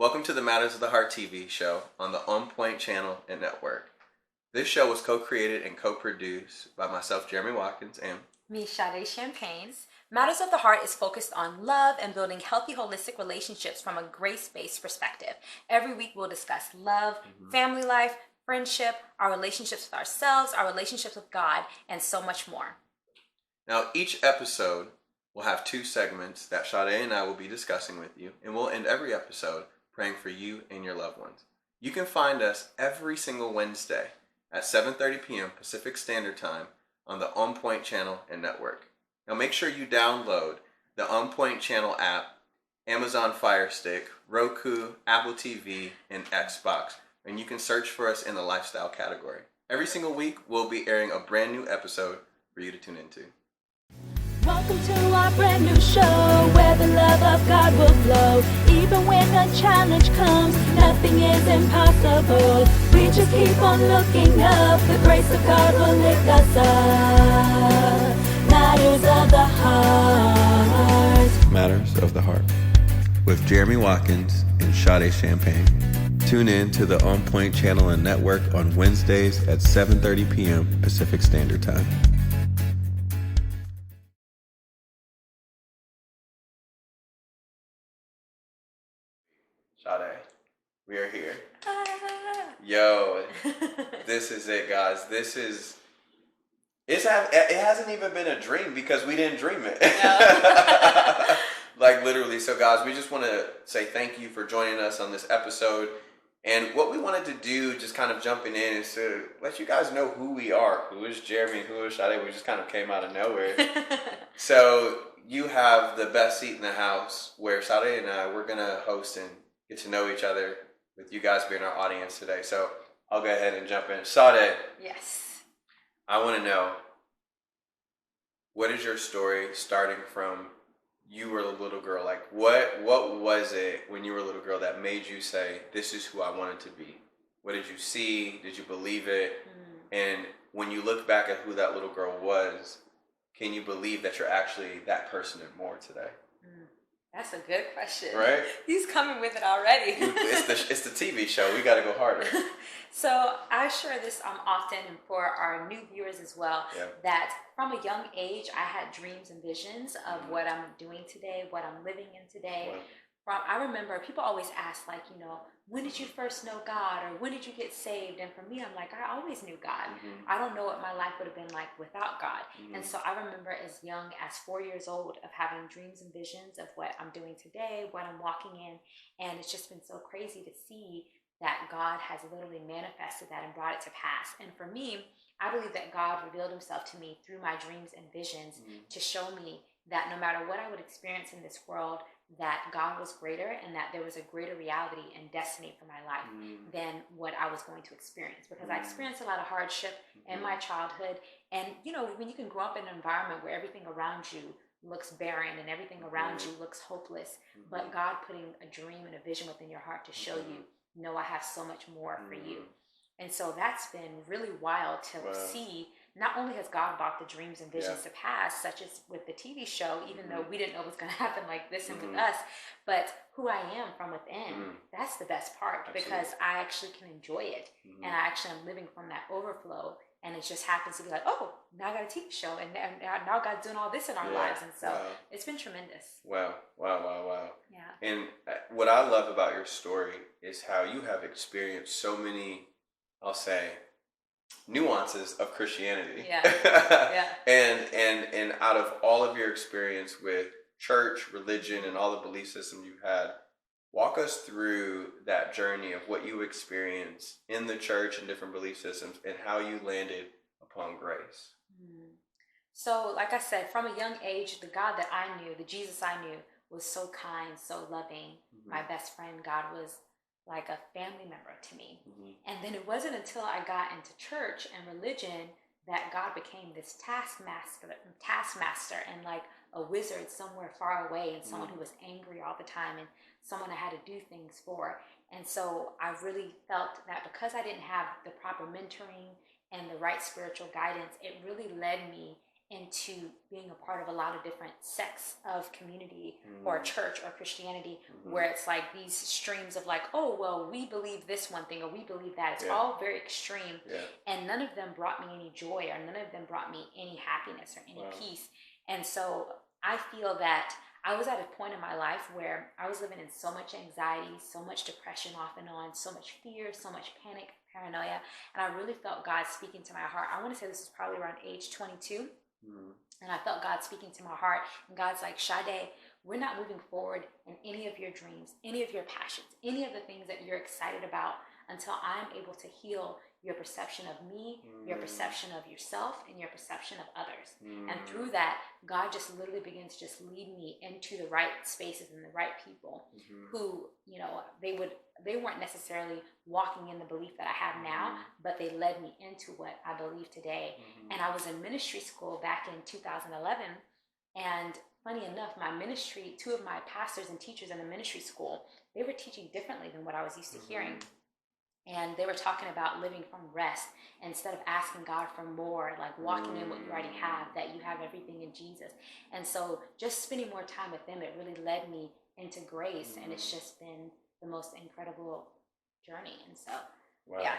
Welcome to the Matters of the Heart TV show on the OnPoint channel and network. This show was co-created and co-produced by myself, Jeremy Watkins, and me, Sade Champagnes. Matters of the Heart is focused on love and building healthy, holistic relationships from a grace-based perspective. Every week we'll discuss love, family life, friendship, our relationships with ourselves, our relationships with God, and so much more. Now, each episode will have two segments that Sade and I will be discussing with you, and we'll end every episode praying for you and your loved ones. You can find us every single Wednesday at 7:30 p.m. Pacific Standard Time on the OnPoint channel and network. Now make sure you download the OnPoint channel app, Amazon Fire Stick, Roku, Apple TV, and Xbox, and you can search for us in the lifestyle category. Every single week, we'll be airing a brand new episode for you to tune into. Welcome to our brand new show where the love of God will flow. Even when a challenge comes, nothing is impossible. We just keep on looking up. The grace of God will lift us up. Matters of the Heart. Matters of the Heart with Jeremy Watkins and Sade Champagne. Tune in to the OnPoint channel and network on Wednesdays at 7:30 p.m. Pacific Standard Time. Sade, we are here. Yo, this is it, guys. It hasn't even been a dream because we didn't dream it. No. Like literally. So guys, we just want to say thank you for joining us on this episode. And what we wanted to do, just kind of jumping in, is to let you guys know who we are. Who is Jeremy and who is Sade? We just kind of came out of nowhere. So you have the best seat in the house where Sade and I, we're going to host and get to know each other with you guys being our audience today. So I'll go ahead and jump in. Sade. Yes. I want to know, what is your story starting from you were a little girl? Like, what was it when you were a little girl that made you say, this is who I wanted to be? What did you see? Did you believe it? And when you look back at who that little girl was, can you believe that you're actually that person and more today? That's a good question. Right? He's coming with it already. It's the TV show. We got to go harder. So I share this often for our new viewers as well, that from a young age, I had dreams and visions of what I'm doing today, what I'm living in today. I remember people always ask, like, when did you first know God, or when did you get saved? And for me, I'm like, I always knew God. I don't know what my life would have been like without God. And so I remember as young as 4 years old of having dreams and visions of what I'm doing today, what I'm walking in. And it's just been so crazy to see that God has literally manifested that and brought it to pass. And for me, I believe that God revealed himself to me through my dreams and visions to show me that no matter what I would experience in this world, that God was greater and that there was a greater reality and destiny for my life than what I was going to experience. Because I experienced a lot of hardship in my childhood. And, when you can grow up in an environment where everything around you looks barren and everything around you looks hopeless, but God putting a dream and a vision within your heart to show you, no, I have so much more for you. And so that's been really wild to see. Not only has God brought the dreams and visions to pass, such as with the TV show, even though we didn't know it was going to happen like this and with us, but who I am from within, that's the best part. Because I actually can enjoy it. And I actually am living from that overflow. And it just happens to be like, oh, now I got a TV show. And now God's doing all this in our lives. And so it's been tremendous. Wow. Yeah. And what I love about your story is how you have experienced so many, I'll say, nuances of Christianity. And out of all of your experience with church, religion, and all the belief systems you've had, walk us through that journey of what you experienced in the church and different belief systems and how you landed upon grace. So, like I said, from a young age, the God that I knew, the Jesus I knew, was so kind, so loving. My best friend, God was like a family member to me. And then it wasn't until I got into church and religion that God became this taskmaster and like a wizard somewhere far away, and someone who was angry all the time and someone I had to do things for. And so I really felt that because I didn't have the proper mentoring and the right spiritual guidance, it really led me into being a part of a lot of different sects of community or church or Christianity, where it's like these streams of like, oh, well, we believe this one thing or we believe that. It's all very extreme. And none of them brought me any joy, or none of them brought me any happiness or any peace. And so I feel that I was at a point in my life where I was living in so much anxiety, so much depression off and on, so much fear, so much panic, paranoia. And I really felt God speaking to my heart. I want to say this was probably around age 22. And I felt God speaking to my heart. And God's like, Sade, we're not moving forward in any of your dreams, any of your passions, any of the things that you're excited about until I'm able to heal your perception of me, your perception of yourself, and your perception of others. And through that, God just literally begins to just lead me into the right spaces and the right people who, you know, they weren't necessarily walking in the belief that I have now, but they led me into what I believe today. And I was in ministry school back in 2011, and funny enough, my ministry, two of my pastors and teachers in the ministry school, they were teaching differently than what I was used to hearing. And they were talking about living from rest instead of asking God for more, like walking in what you already have, that you have everything in Jesus. And so just spending more time with them, it really led me into grace. And it's just been the most incredible journey. And so, yeah.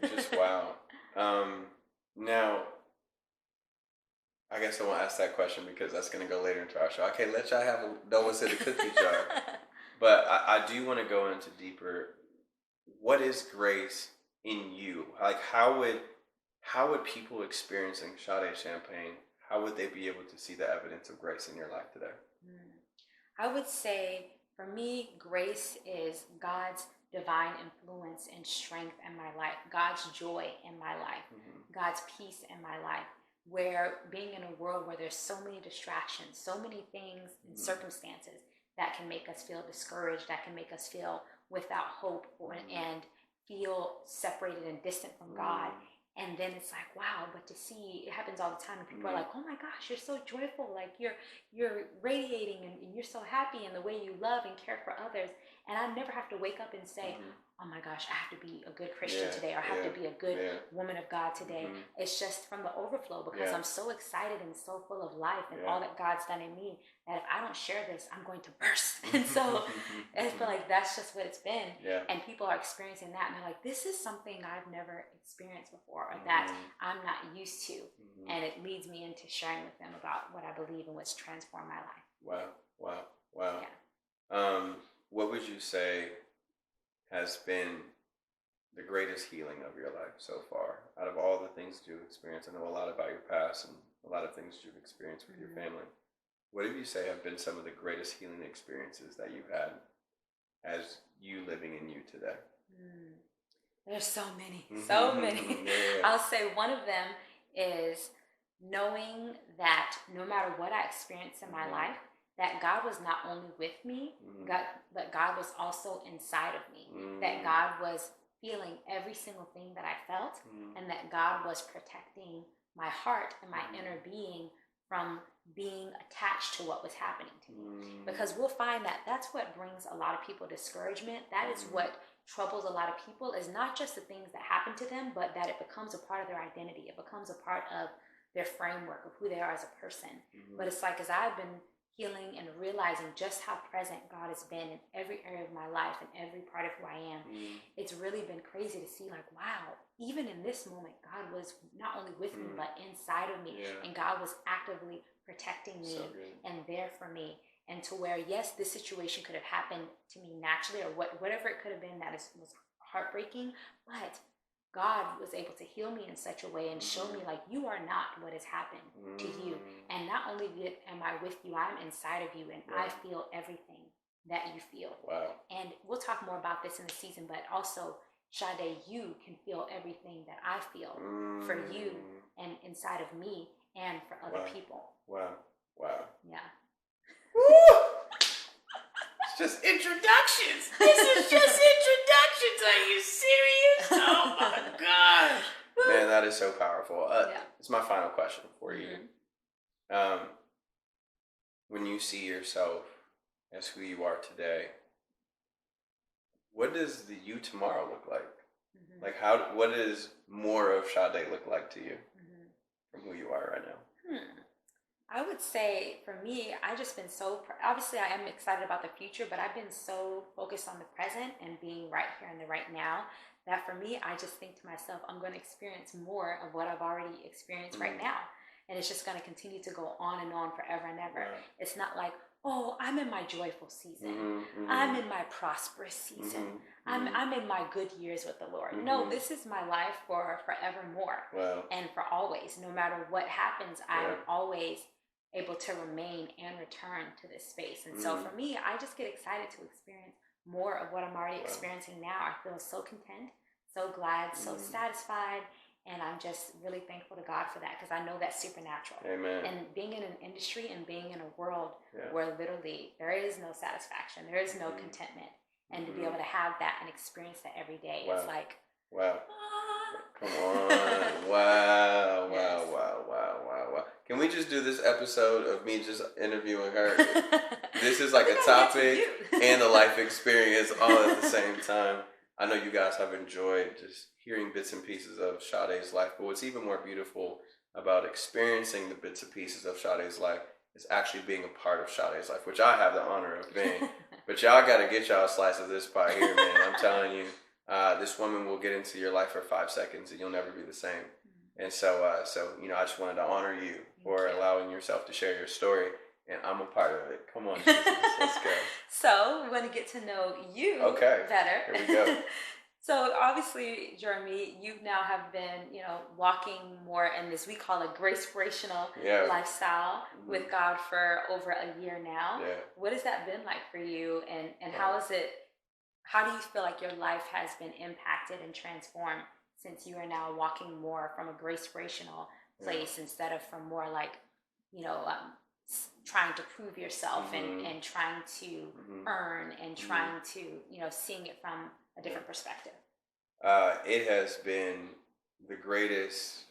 It's just wow. Now, I guess I won't ask that question because that's going to go later into our show. Okay, let y'all have know what's in the cookie jar. But I do want to go into deeper. What is grace in you? Like, how would people experiencing Sade Champagne, how would they be able to see the evidence of grace in your life today? I would say, for me, grace is God's divine influence and strength in my life, God's joy in my life, God's peace in my life, where being in a world where there's so many distractions, so many things and circumstances that can make us feel discouraged, that can make us feel without hope and feel separated and distant from God. And then it's like, wow, but to see, it happens all the time, and people are like, oh my gosh, you're so joyful, like you're radiating and you're so happy in the way you love and care for others. And I never have to wake up and say, oh my gosh, I have to be a good Christian today, or I have to be a good woman of God today. It's just from the overflow, because I'm so excited and so full of life and all that God's done in me, that if I don't share this, I'm going to burst. And so I feel like that's just what it's been. And people are experiencing that, and they're like, this is something I've never experienced before, or that I'm not used to. And it leads me into sharing with them about what I believe and what's transformed my life. Wow. What would you say has been the greatest healing of your life so far, out of all the things you've experienced? I know a lot about your past and a lot of things you've experienced with your family. What do you say have been some of the greatest healing experiences that you've had as you living in you today? There's so many. I'll say one of them is knowing that no matter what I experience in my life, that God was not only with me, but God was also inside of me. That God was feeling every single thing that I felt, and that God was protecting my heart and my inner being from being attached to what was happening to me. Because we'll find that that's what brings a lot of people discouragement. That is what troubles a lot of people, is not just the things that happen to them, but that it becomes a part of their identity. It becomes a part of their framework of who they are as a person. But it's like, as I've been healing and realizing just how present God has been in every area of my life and every part of who I am, it's really been crazy to see, like, wow, even in this moment, God was not only with me, but inside of me. And God was actively protecting me and there for me. And to where, yes, this situation could have happened to me naturally, or whatever it could have been that was heartbreaking, but God was able to heal me in such a way and show me, like, you are not what has happened to you. And not only am I with you, I'm inside of you, and I feel everything that you feel. And we'll talk more about this in the season, but also, Sade, you can feel everything that I feel for you and inside of me and for other people. Yeah. It's just introductions. This is just introductions. Are you serious? Oh my gosh. Man, that is so powerful. It's my final question for you. When you see yourself as who you are today, what does the you tomorrow look like? Like, what does more of Sade look like to you from who you are right now? I would say for me, I just been so, obviously I am excited about the future, but I've been so focused on the present and being right here in the right now that for me, I just think to myself, I'm going to experience more of what I've already experienced right now. And it's just going to continue to go on and on forever and ever. It's not like, oh, I'm in my joyful season. I'm in my prosperous season. I'm in my good years with the Lord. No, this is my life for forevermore. And for always. No matter what happens, I'm always able to remain and return to this space. And so for me, I just get excited to experience more of what I'm already experiencing now. I feel so content, so glad, so satisfied. And I'm just really thankful to God for that, because I know that's supernatural. Amen. And being in an industry and being in a world where literally there is no satisfaction, there is no contentment, and to be able to have that and experience that every day, it's like, come on. Wow. Can we just do this episode of me just interviewing her? This is like a topic and a life experience all at the same time. I know you guys have enjoyed just hearing bits and pieces of Sade's life, but what's even more beautiful about experiencing the bits and pieces of Sade's life is actually being a part of Sade's life, which I have the honor of being. But y'all got to get y'all a slice of this pie here, man. I'm telling you, this woman will get into your life for 5 seconds and you'll never be the same. And so I just wanted to honor you for allowing yourself to share your story, and I'm a part of it. Come on, Jesus, let's go. So we want to get to know you better. Here we go. So obviously, Jeremy, you now have been, walking more in this, we call it grace-spirational lifestyle with God for over a year now. Yeah. What has that been like for you, and how do you feel like your life has been impacted and transformed since you are now walking more from a grace-spirational place instead of from more like, trying to prove yourself and trying to earn and trying to, seeing it from a different perspective? It has been the greatest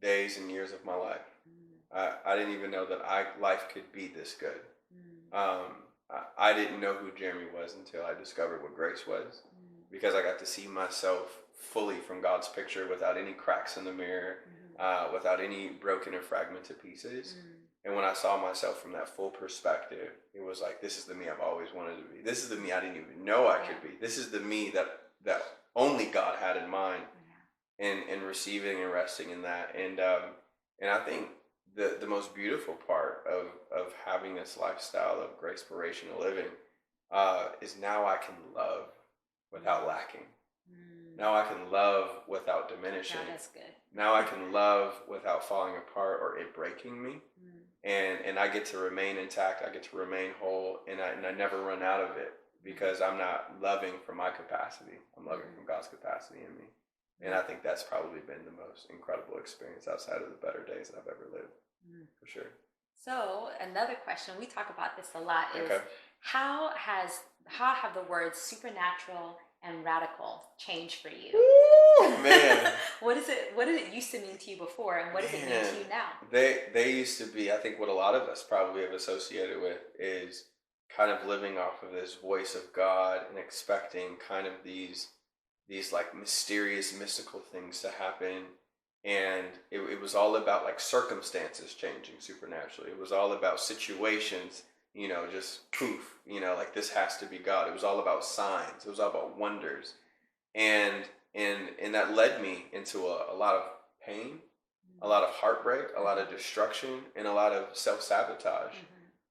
days and years of my life. I didn't even know that life could be this good. I didn't know who Jeremy was until I discovered what grace was, because I got to see myself fully from God's picture without any cracks in the mirror, without any broken or fragmented pieces. And when I saw myself from that full perspective, it was like, this is the me I've always wanted to be. This is the me I didn't even know I could be. This is the me that only God had in mind, and receiving and resting in that. And I think the most beautiful part of having this lifestyle of grace-spirational living is now I can love without lacking. Now I can love without diminishing. Oh, that's good. Now I can love without falling apart or it breaking me. And I get to remain intact. I get to remain whole, and I never run out of it, because I'm not loving from my capacity. I'm loving from God's capacity in me. And I think that's probably been the most incredible experience outside of the better days that I've ever lived, for sure. So another question, we talk about this a lot, is how have the words supernatural and radical changed for you? Ooh, man. What did it used to mean to you before, and what does it mean to you now? They used to be, I think what a lot of us probably have associated with is kind of living off of this voice of God and expecting kind of these like mysterious, mystical things to happen. And it was all about like circumstances changing supernaturally. It was all about situations, just poof, like this has to be God. It was all about signs. It was all about wonders. And that led me into a lot of pain, a lot of heartbreak, a lot of destruction, and a lot of self-sabotage.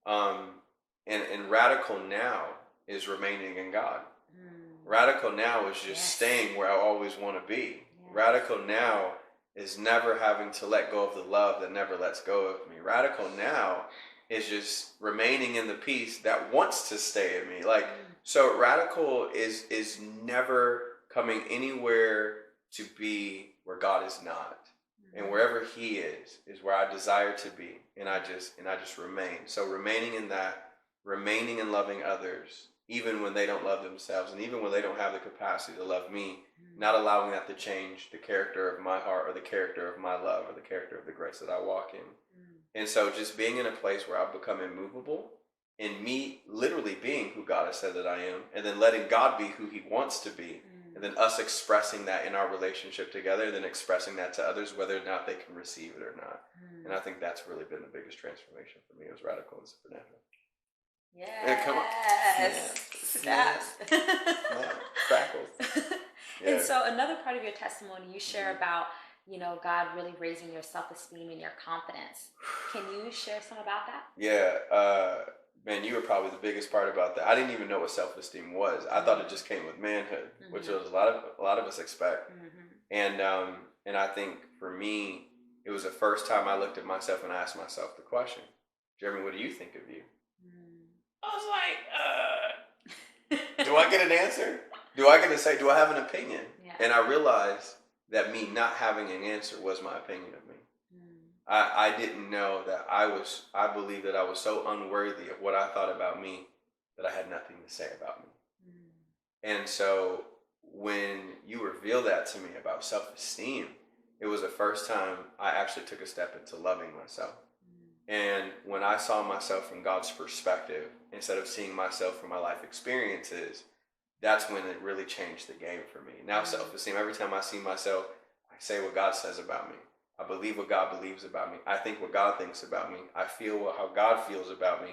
And radical now is remaining in God. Radical now is just staying where I always want to be. Radical now is never having to let go of the love that never lets go of me. Radical now is just remaining in the peace that wants to stay in me. Like, so radical is never coming anywhere to be where God is not. And wherever he is where I desire to be. And I just remain. So remaining in that, remaining in loving others, even when they don't love themselves, and even when they don't have the capacity to love me, not allowing that to change the character of my heart, or the character of my love, or the character of the grace that I walk in. And so just being in a place where I've become immovable, and me literally being who God has said that I am, and then letting God be who he wants to be, and then us expressing that in our relationship together, and then expressing that to others, whether or not they can receive it or not. And I think that's really been the biggest transformation for me. It was radical and supernatural. Yes. Yeah, come on. Yes. Crackles. Yeah. And so another part of your testimony, you share about, God really raising your self-esteem and your confidence. Can you share some about that? Yeah. Man, you were probably the biggest part about that. I didn't even know what self-esteem was. I thought it just came with manhood, which was a lot of us expect. And I think for me, it was the first time I looked at myself and I asked myself the question, Jeremy, what do you think of you? I was like, do I get an answer? Do I get to say, do I have an opinion? Yeah. And I realized that me not having an answer was my opinion of me. I didn't know that I believed that I was so unworthy of what I thought about me that I had nothing to say about me. And so when you revealed that to me about self-esteem, it was the first time I actually took a step into loving myself. And when I saw myself from God's perspective, instead of seeing myself from my life experiences, that's when it really changed the game for me. Now self-esteem, every time I see myself, I say what God says about me. I believe what God believes about me. I think what God thinks about me. I feel how God feels about me.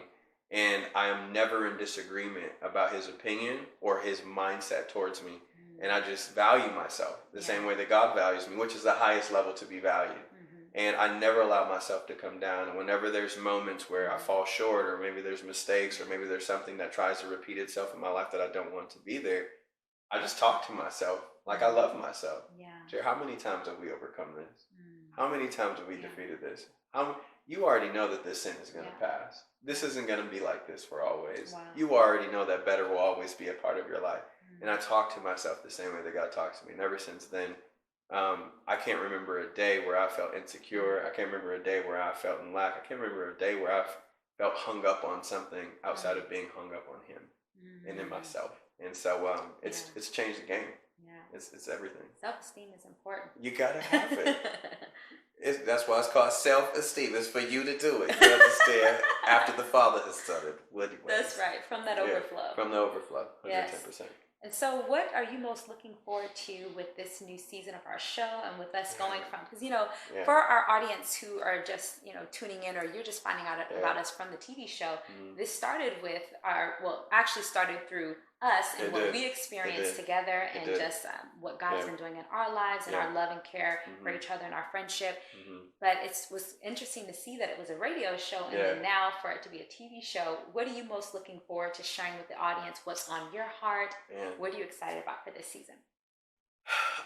And I am never in disagreement about his opinion or his mindset towards me. And I just value myself the same way that God values me, which is the highest level to be valued. And I never allow myself to come down. And whenever there's moments where I fall short, or maybe there's mistakes, or maybe there's something that tries to repeat itself in my life that I don't want to be there, I just talk to myself like I love myself. Jerry, how many times have we overcome this? How many times have we defeated this? You already know that this sin is going to pass. This isn't going to be like this for always. You already know that better will always be a part of your life. And I talk to myself the same way that God talks to me. And ever since then, I can't remember a day where I felt insecure. I can't remember a day where I felt in lack. I can't remember a day where I felt hung up on something outside of being hung up on him and in myself. And so it's changed the game. It's everything. Self-esteem is important. You gotta have it. That's why it's called self-esteem. It's for you to do it. You understand? After the Father has started. That's right. From that overflow. From the overflow. 110%. Yes. And so what are you most looking forward to with this new season of our show and with us going from, because, for our audience who are just, tuning in, or you're just finding out about us from the TV show, this started with actually started through us and what we experienced together and just what God has been doing in our lives and our love and care for each other and our friendship. But it was interesting to see that it was a radio show and then now for it to be a TV show. What are you most looking forward to sharing with the audience? What's on your heart? What are you excited about for this season?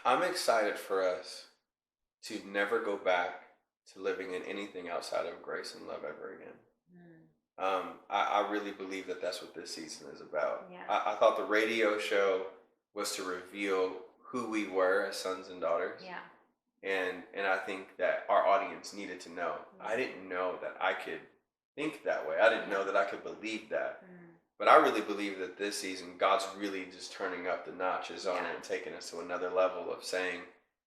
I'm excited for us to never go back to living in anything outside of grace and love ever again. I really believe that that's what this season is about. I thought the radio show was to reveal who we were as sons and daughters. And I think that our audience needed to know. I didn't know that I could think that way. I didn't know that I could believe that. But I really believe that this season, God's really just turning up the notches on it and taking us to another level of saying,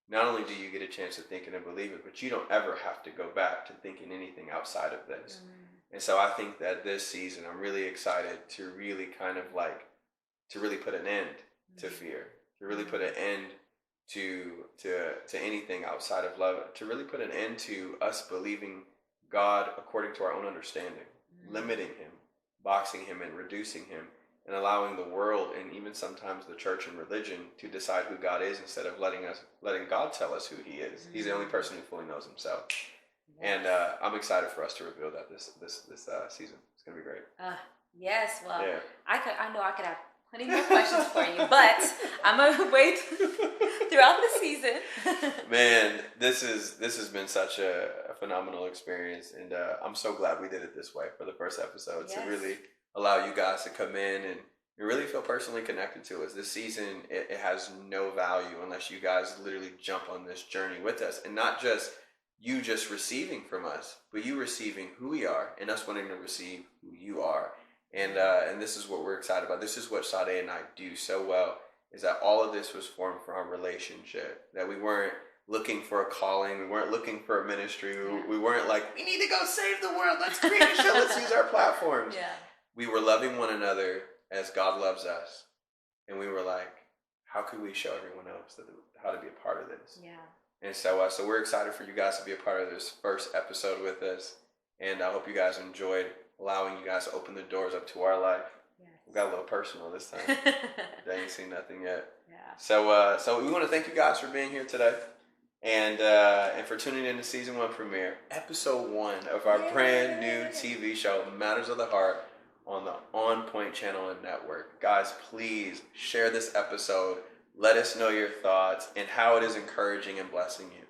not only do you get a chance to think it and believe it, but you don't ever have to go back to thinking anything outside of this. And so I think that this season, I'm really excited to really kind of to really put an end to fear, to really put an end to anything outside of love, to really put an end to us believing God according to our own understanding, limiting him, boxing him and reducing him, and allowing the world and even sometimes the church and religion to decide who God is instead of letting God tell us who he is. He's the only person who fully knows himself. And I'm excited for us to reveal that this season. It's gonna be great. Yes, well, I know I could have plenty more questions for you, but I'm gonna wait throughout the season. Man, this has been such a phenomenal experience, and I'm so glad we did it this way for the first episode to really allow you guys to come in and really feel personally connected to us. This season, it has no value unless you guys literally jump on this journey with us, and not just you just receiving from us, but you receiving who we are and us wanting to receive who you are. And this is what we're excited about. This is what Sade and I do so well, is that all of this was formed from our relationship, that we weren't looking for a calling, we weren't looking for a ministry, we weren't like, we need to go save the world, let's create a show, let's use our platforms. We were loving one another as God loves us, and we were like, how could we show everyone else how to be a part of this? And so we're excited for you guys to be a part of this first episode with us. And I hope you guys enjoyed allowing you guys to open the doors up to our life. Yes. We got a little personal this time. They ain't seen nothing yet. Yeah. So we want to thank you guys for being here today. And for tuning in to season 1 premiere, episode 1 of our brand new TV show, Matters of the Heart, on the OnPoint channel and network. Guys, please share this episode. Let us know your thoughts and how it is encouraging and blessing you.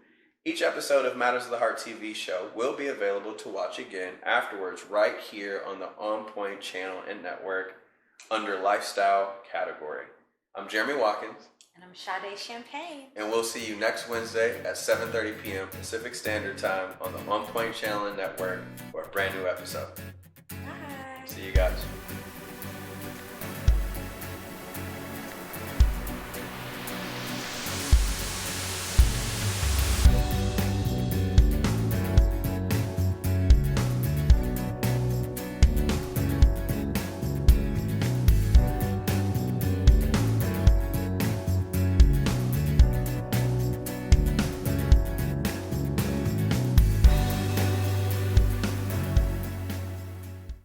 Each episode of Matters of the Heart TV show will be available to watch again afterwards right here on the OnPoint channel and network under Lifestyle category. I'm Jeremy Watkins. And I'm Sade Champagne. And we'll see you next Wednesday at 7:30 p.m. Pacific Standard Time on the OnPoint channel and network for a brand new episode. Bye. See you guys.